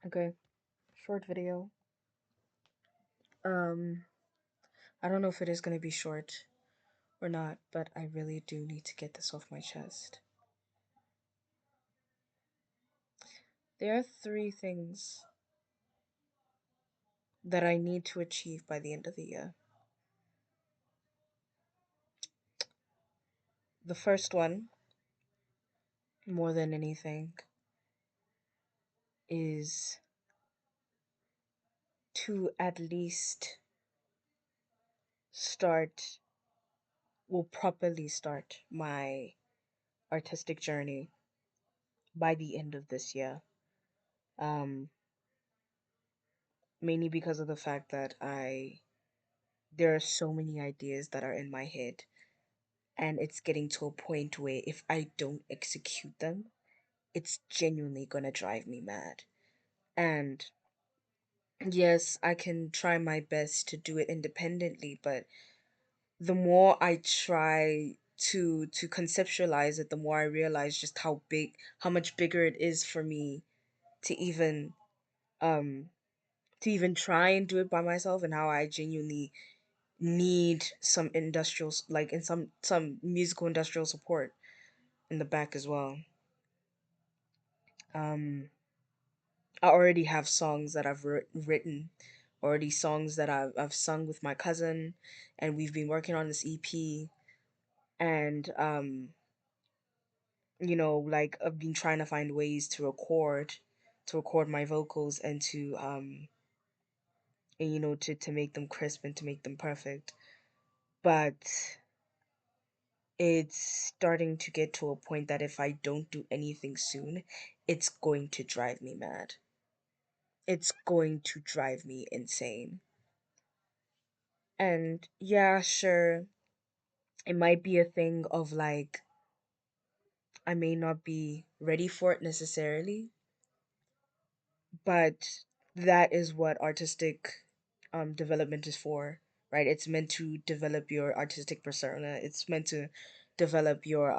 Okay, short video. Um, I don't know if it is gonna be short or not, but I really do need to get this off my chest. There are three things that I need to achieve by the end of the year. The first one, more than anything, is to at least start, will properly start my artistic journey by the end of this year. Um, Mainly because of the fact that there are so many ideas that are in my head, and it's getting to a point where if I don't execute them, it's genuinely gonna drive me mad. And yes, I can try my best to do it independently, but the more I try to conceptualize it, the more I realize just how much bigger it is for me to even um to even try and do it by myself, and how I genuinely need some like in some musical industrial support in the back as well. Um, I already have songs that I've written, already songs that I've sung with my cousin, and we've been working on this EP. And like I've been trying to find ways to record my vocals and to make them crisp and to make them perfect. But it's starting to get to a point that if I don't do anything soon, it's going to drive me mad. It's going to drive me insane. And yeah, sure, it might be a thing of like, I may not be ready for it necessarily, but that is what artistic development is for, right? It's meant to develop your artistic persona. It's meant to develop your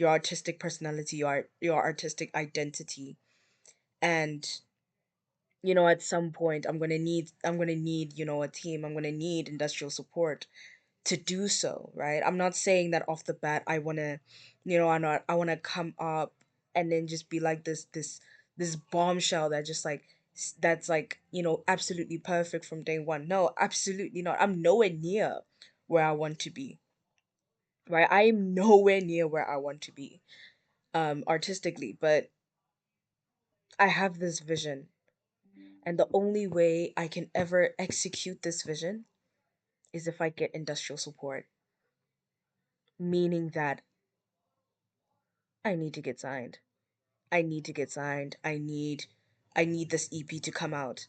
artistic personality, your artistic identity. And at some point I'm going to need a team. I'm going to need industrial support to do so, right? I'm not saying that off the bat I want to, I want to come up and then just be like this bombshell that just like that's like, absolutely perfect from day one. No, absolutely not. I'm nowhere near where I want to be. Right? I am nowhere near where I want to be artistically, but I have this vision, and the only way I can ever execute this vision is if I get industrial support, meaning that I need to get signed. I need to get signed. I need this EP to come out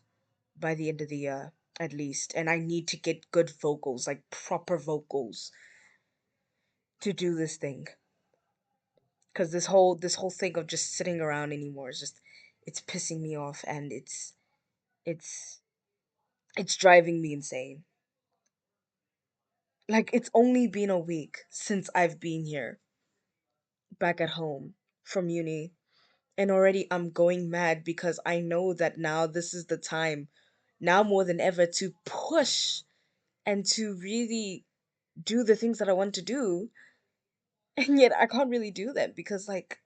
by the end of the year at least, and I need to get good vocals, like proper vocals to do this thing. Cuz this whole thing of just sitting around anymore is just, it's pissing me off, and it's it's driving me insane. Like, it's only been a week since I've been here back at home from uni, and already I'm going mad because I know that now this is the time, now more than ever, to push and to really do the things that I want to do. And yet I can't really do them because, like,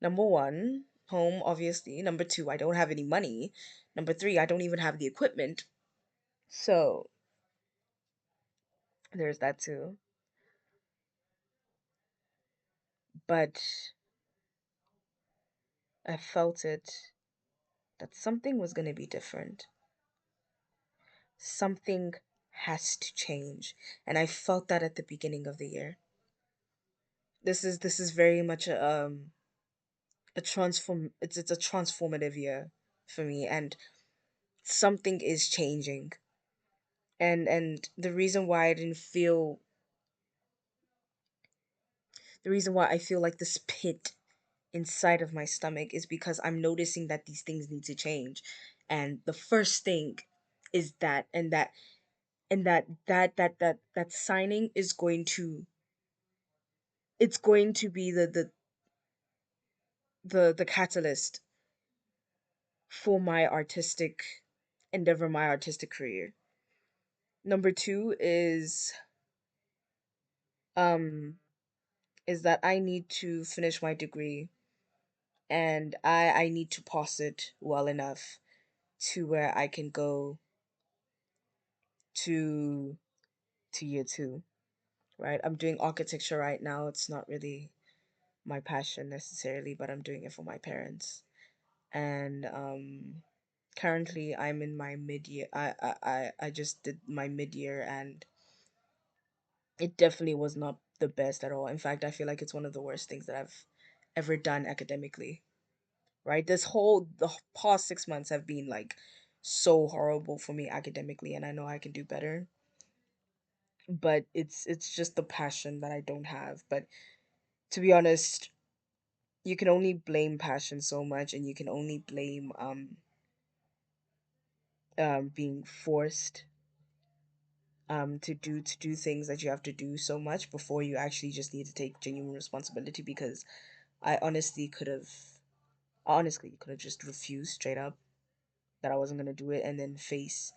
number one, home, obviously. Number two, I don't have any money. Number three, I don't even have the equipment. So there's that too. But I felt it that something was going to be different. Something has to change. And I felt that at the beginning of the year. This is very much it's a transformative year for me, and something is changing. And the reason why I feel like this pit inside of my stomach is because I'm noticing that these things need to change. And the first thing is that signing is going to, it's going to be the catalyst for my artistic endeavor, my artistic career. Number two um is that I need to finish my degree, and I need to pass it well enough to where I can go to year two, right? I'm doing architecture right now. It's not really my passion necessarily, but I'm doing it for my parents. And currently I'm in my mid year. I just did my mid year, and it definitely was not the best at all. In fact, I feel like it's one of the worst things that I've ever done academically. Right? The past 6 months have been like so horrible for me academically, and I know I can do better. But it's just the passion that I don't have. But to be honest, you can only blame passion so much, and you can only blame being forced to do things that you have to do so much before you actually just need to take genuine responsibility. Because I honestly could have just refused straight up that I wasn't gonna do it, and then face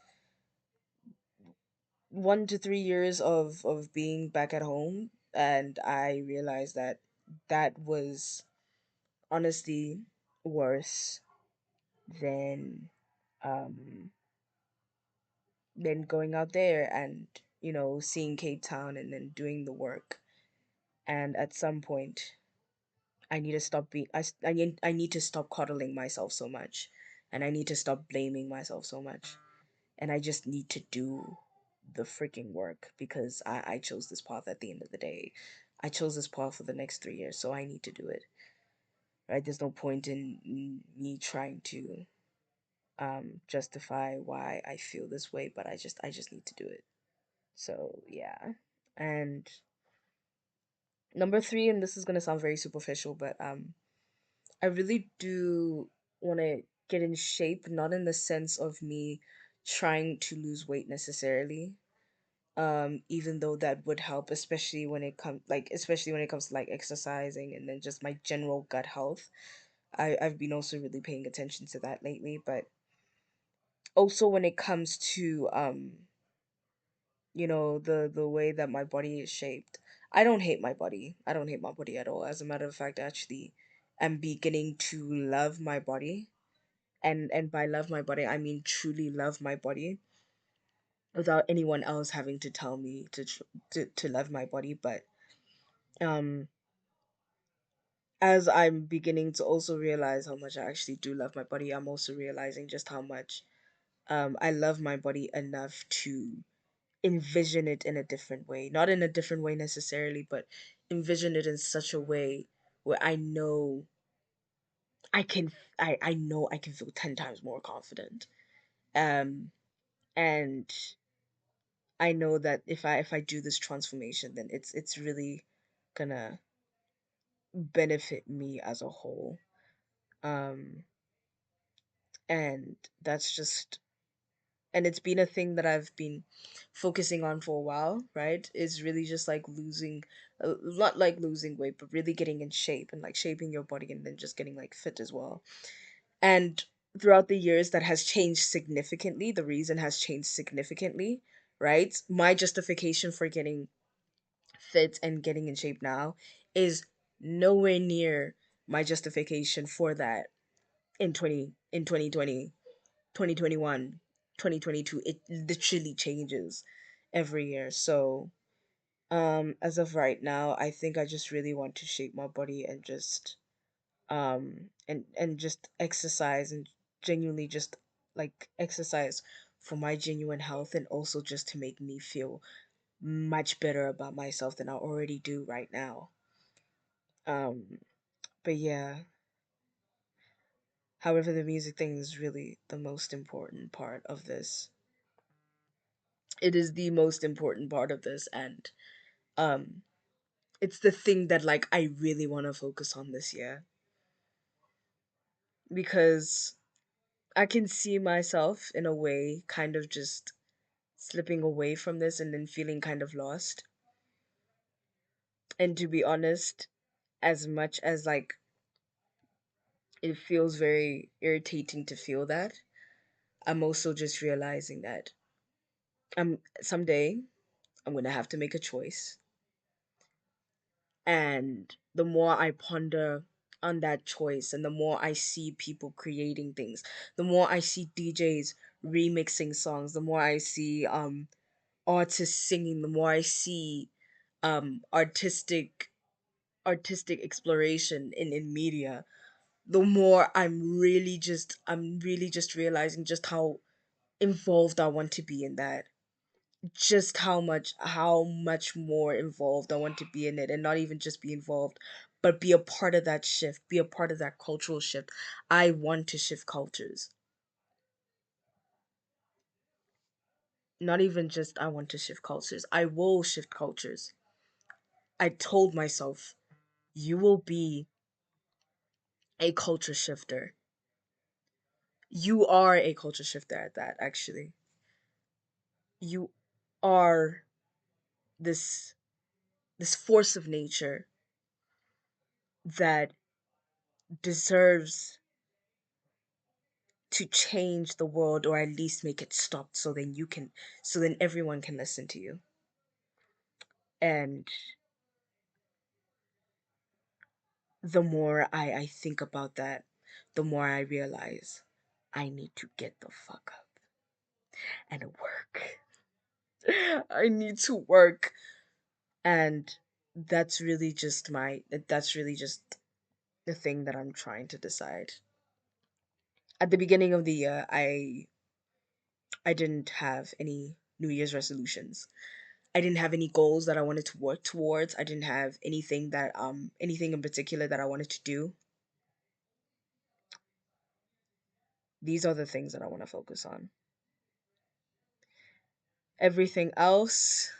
1 to 3 years of being back at home. And I realized that that was honestly worse than um going out there and seeing Cape Town and then doing the work. And at some point, I need to stop being I need to stop coddling myself so much, and I need to stop blaming myself so much, and I just need to do the freaking work, because I chose this path at the end of the day. I chose this path for the next 3 years, so I need to do it. Right? There's no point in me trying to justify why I feel this way, but I just need to do it. So yeah. And number three, and this is gonna sound very superficial, but I really do want to get in shape, not in the sense of me trying to lose weight necessarily. Even though that would help, especially when it comes to like exercising and then just my general gut health. I've been also really paying attention to that lately, but also when it comes to the way that my body is shaped. I don't hate my body. I don't hate my body at all. As a matter of fact, actually, I'm beginning to love my body. And by love my body, I mean truly love my body, without anyone else having to tell me to love my body. But um as I'm beginning to also realize how much I actually do love my body, I'm also realizing just how much I love my body enough to envision it in a different way. Not in a different way necessarily, but envision it in such a way where I can I know I can feel 10 times more confident. Um and I know that if I do this transformation, then it's really gonna benefit me as a whole. Um and that's just and it's been a thing that I've been focusing on for a while, right? Is really just like not like losing weight, but really getting in shape and like shaping your body and then just getting like fit as well. And throughout the years, that has changed significantly. The reason has changed significantly, right? My justification for getting fit and getting in shape now is nowhere near my justification for that in 2020, 2021, 2022. It literally changes every year. So as of right now, I think I just really want to shape my body and just and just exercise, and genuinely just like exercise for my genuine health, and also just to make me feel much better about myself than I already do right now. Um, but yeah, however, the music thing is really the most important part of this. It is the most important part of this, and um, it's the thing that like I really want to focus on this year, because I can see myself in a way kind of just slipping away from this and then feeling kind of lost. And to be honest, as much as like It feels very irritating to feel that. I'm also just realizing that someday I'm gonna have to make a choice. And the more I ponder on that choice and the more I see people creating things, the more I see DJs remixing songs, the more I see artists singing, the more I see artistic exploration in media, the more I'm really just realizing just how involved I want to be in that. Just how much more involved I want to be in it, and not even just be involved, but be a part of that shift, be a part of that cultural shift. I want to shift cultures. Not even just I want to shift cultures. I will shift cultures. I told myself, you will be a culture shifter. You are a culture shifter at that, actually. You are this this force of nature that deserves to change the world, or at least make it stop, so then everyone can listen to you. And the more I think about that, the more I realize I need to get the fuck up and work. I need to work. And that's really just the thing that I'm trying to decide. At the beginning of the year, I didn't have any New Year's resolutions. I didn't have any goals that I wanted to work towards. I didn't have anything in particular that I wanted to do. These are the things that I want to focus on. Everything else,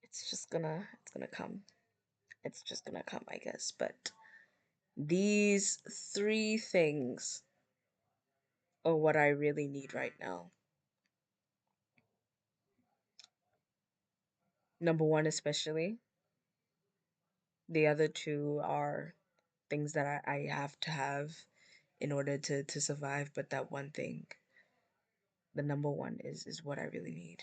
it's gonna come. It's just gonna come, I guess. But these three things are what I really need right now. Number one, especially. The other two are things that I have to have in order to survive. But that one thing, the number one is what I really need.